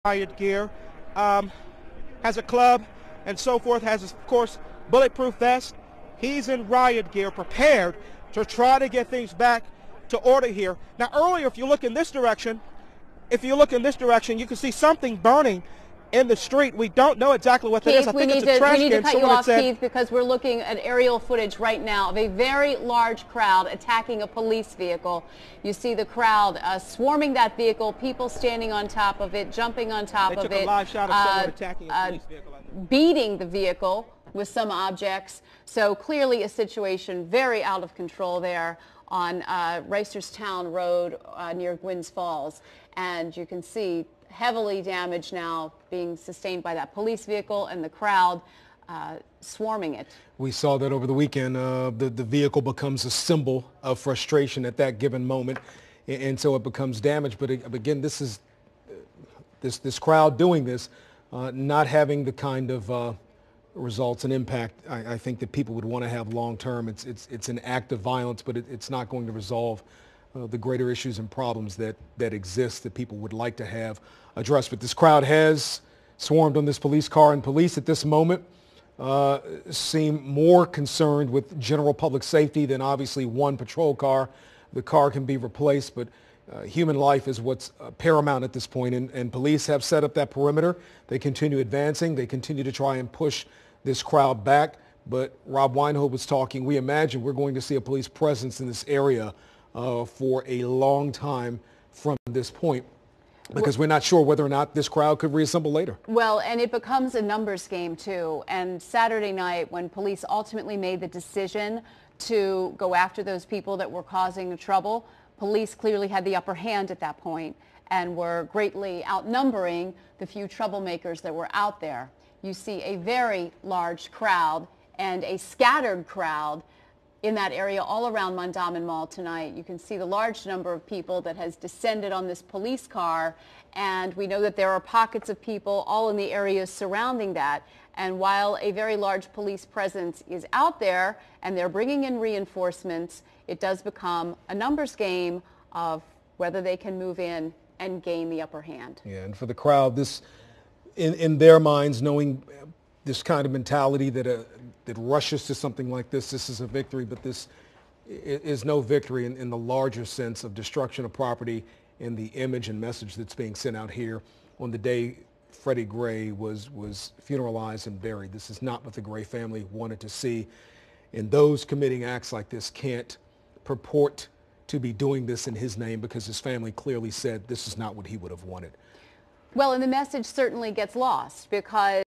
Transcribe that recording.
riot gear, has a club and so forth, has, of course, bulletproof vest. He's in riot gear, prepared to try to get things back to order here. Now, earlier, if you look in this direction, you can see something burning in the street. We don't know exactly what that is. I think it's a trash can. We need to cut you off, Keith, because we're looking at aerial footage right now of a very large crowd attacking a police vehicle. You see the crowd swarming that vehicle, people standing on top of it, jumping on top of it. They took a live shot of someone attacking a police vehicle. Beating the vehicle with some objects. So clearly a situation very out of control there on Reisterstown Road near Gwynns Falls. And you can see heavily damaged now being sustained by that police vehicle and the crowd swarming it. We saw that over the weekend. The vehicle becomes a symbol of frustration at that given moment, and so it becomes damaged. But again, this is this crowd doing this, not having the kind of results and impact I think that people would want to have long term. It's an act of violence, but it's not going to resolve the greater issues and problems that exist that people would like to have addressed. But this crowd has swarmed on this police car, and police at this moment seem more concerned with general public safety than obviously one patrol car. The car can be replaced, but human life is what's paramount at this point, and police have set up that perimeter. They continue advancing. They continue to try and push this crowd back. But Rob Weinhold was talking. We imagine we're going to see a police presence in this area for a long time from this point, because we're not sure whether or not this crowd could reassemble later. Well, and it becomes a numbers game too. And Saturday night, when police ultimately made the decision to go after those people that were causing the trouble, police clearly had the upper hand at that point and were greatly outnumbering the few troublemakers that were out there. You see a very large crowd and a scattered crowd in that area all around Mondawmin Mall tonight. You can see the large number of people that has descended on this police car, and we know that there are pockets of people all in the areas surrounding that. And while a very large police presence is out there and they're bringing in reinforcements, it does become a numbers game of whether they can move in and gain the upper hand. Yeah, and for the crowd, this, in their minds, knowing this kind of mentality that rushes to something like this is a victory, but this is no victory in the larger sense of destruction of property and the image and message that's being sent out here on the day Freddie Gray was funeralized and buried. This is not what the Gray family wanted to see, and those committing acts like this can't purport to be doing this in his name, because his family clearly said this is not what he would have wanted. Well, and the message certainly gets lost, because